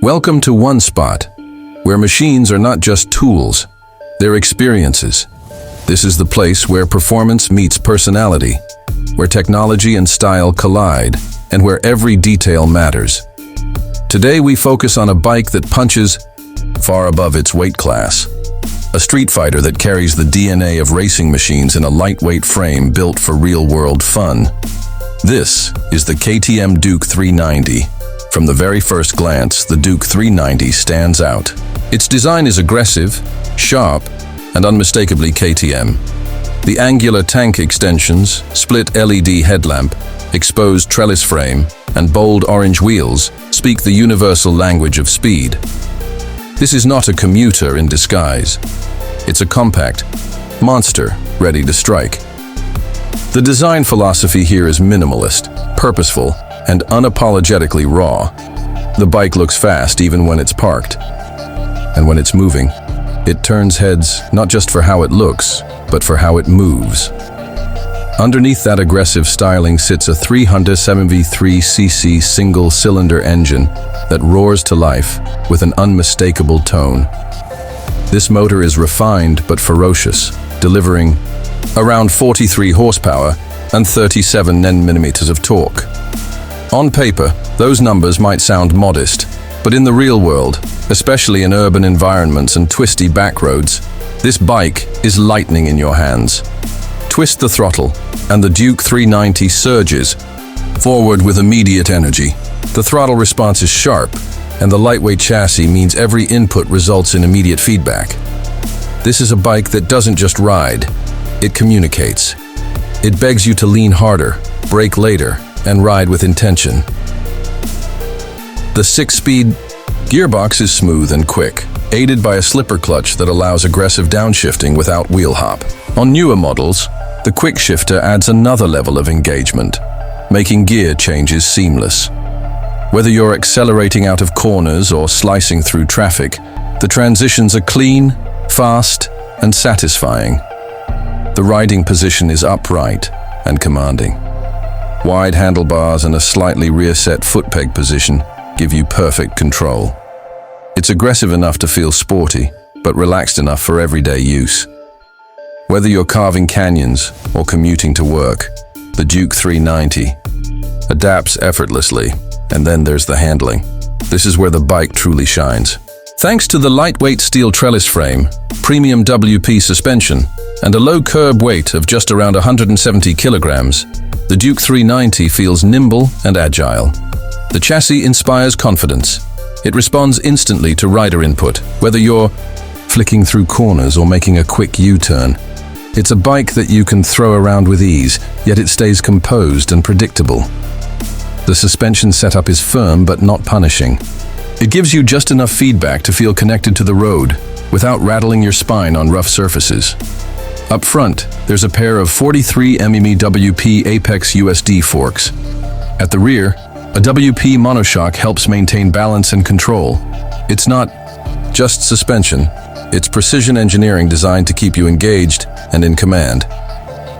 Welcome to One Spot, where machines are not just tools, they're experiences. This is the place where performance meets personality, where technology and style collide, and where every detail matters. Today we focus on a bike that punches far above its weight class. A Streetfighter that carries the DNA of racing machines in a lightweight frame built for real-world fun. This is the KTM Duke 390. From the very first glance, the Duke 390 stands out. Its design is aggressive, sharp, and unmistakably KTM. The angular tank extensions, split LED headlamp, exposed trellis frame, and bold orange wheels speak the universal language of speed. This is not a commuter in disguise. It's a compact monster ready to strike. The design philosophy here is minimalist, purposeful, and unapologetically raw. The bike looks fast even when it's parked. And when it's moving, it turns heads not just for how it looks, but for how it moves. Underneath that aggressive styling sits a 373cc single-cylinder engine that roars to life with an unmistakable tone. This motor is refined but ferocious, delivering around 43 horsepower and 37 Nm of torque. On paper, those numbers might sound modest, but in the real world, especially in urban environments and twisty back roads, this bike is lightning in your hands. Twist the throttle, and the Duke 390 surges forward with immediate energy. The throttle response is sharp, and the lightweight chassis means every input results in immediate feedback. This is a bike that doesn't just ride, it communicates. It begs you to lean harder, brake later, and ride with intention. The 6-speed gearbox is smooth and quick, aided by a slipper clutch that allows aggressive downshifting without wheel hop. On newer models, the quick shifter adds another level of engagement, making gear changes seamless. Whether you're accelerating out of corners or slicing through traffic, the transitions are clean, fast, and satisfying. The riding position is upright and commanding. Wide handlebars and a slightly rear-set foot peg position give you perfect control. It's aggressive enough to feel sporty, but relaxed enough for everyday use. Whether you're carving canyons or commuting to work, the Duke 390 adapts effortlessly, and then there's the handling. This is where the bike truly shines. Thanks to the lightweight steel trellis frame, premium WP suspension, and a low curb weight of just around 170 kilograms, the Duke 390 feels nimble and agile. The chassis inspires confidence. It responds instantly to rider input, whether you're flicking through corners or making a quick U-turn. It's a bike that you can throw around with ease, yet it stays composed and predictable. The suspension setup is firm but not punishing. It gives you just enough feedback to feel connected to the road without rattling your spine on rough surfaces. Up front, there's a pair of 43 mm WP Apex USD forks. At the rear, a WP monoshock helps maintain balance and control. It's not just suspension, it's precision engineering designed to keep you engaged and in command.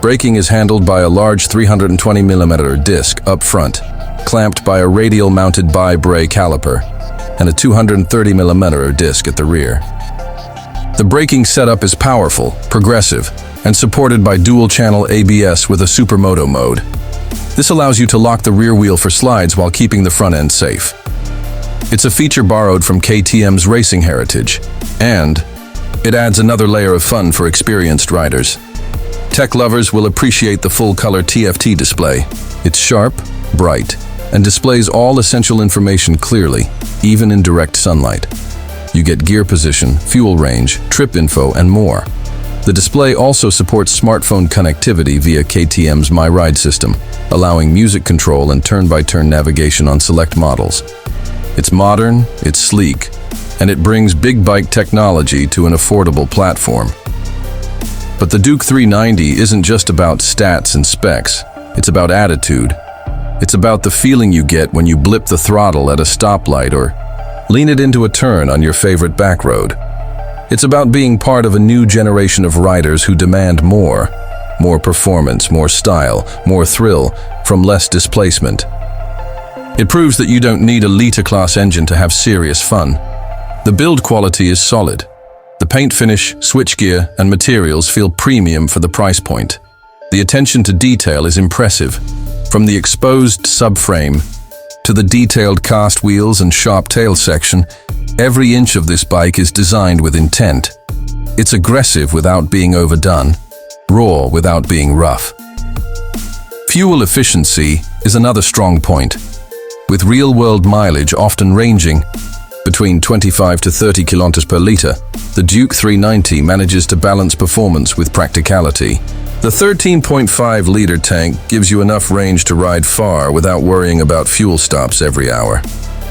Braking is handled by a large 320 mm disc up front, clamped by a radial-mounted bi-brake caliper, and a 230 mm disc at the rear. The braking setup is powerful, progressive, and supported by dual-channel ABS with a supermoto mode. This allows you to lock the rear wheel for slides while keeping the front end safe. It's a feature borrowed from KTM's racing heritage, and it adds another layer of fun for experienced riders. Tech lovers will appreciate the full-color TFT display. It's sharp, bright, and displays all essential information clearly, even in direct sunlight. You get gear position, fuel range, trip info, and more. The display also supports smartphone connectivity via KTM's My Ride system, allowing music control and turn-by-turn navigation on select models. It's modern, it's sleek, and it brings big bike technology to an affordable platform. But the Duke 390 isn't just about stats and specs, it's about attitude. It's about the feeling you get when you blip the throttle at a stoplight or lean it into a turn on your favorite back road. It's about being part of a new generation of riders who demand more performance, more style, more thrill, from less displacement. It proves that you don't need a liter-class engine to have serious fun. The build quality is solid. The paint finish, switchgear, and materials feel premium for the price point. The attention to detail is impressive. From the exposed subframe to the detailed cast wheels and sharp tail section, every inch of this bike is designed with intent. It's aggressive without being overdone, raw without being rough. Fuel efficiency is another strong point, with real-world mileage often ranging between 25 to 30 kilometers per liter. The Duke 390 manages to balance performance with practicality. The 13.5-liter tank gives you enough range to ride far without worrying about fuel stops every hour.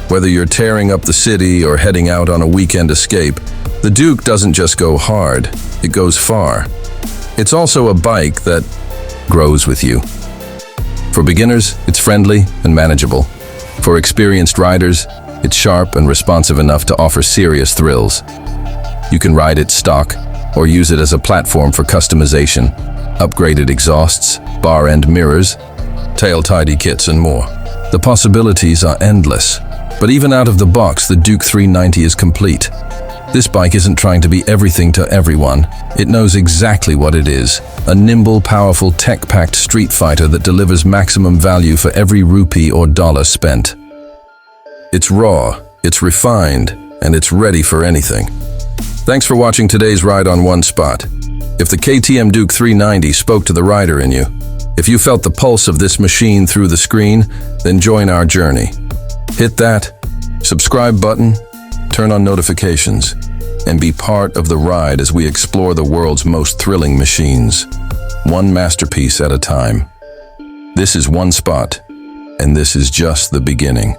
Whether you're tearing up the city or heading out on a weekend escape, the Duke doesn't just go hard, it goes far. It's also a bike that grows with you. For beginners, it's friendly and manageable. For experienced riders, it's sharp and responsive enough to offer serious thrills. You can ride it stock or use it as a platform for customization, upgraded exhausts, bar-end mirrors, tail-tidy kits, and more. The possibilities are endless. But even out of the box, the Duke 390 is complete. This bike isn't trying to be everything to everyone. It knows exactly what it is. A nimble, powerful, tech-packed street fighter that delivers maximum value for every rupee or dollar spent. It's raw, it's refined, and it's ready for anything. Thanks for watching today's Ride on One Spot. If the KTM Duke 390 spoke to the rider in you, if you felt the pulse of this machine through the screen, then join our journey. Hit that subscribe button, turn on notifications, and be part of the ride as we explore the world's most thrilling machines, one masterpiece at a time. This is One Spot, and this is just the beginning.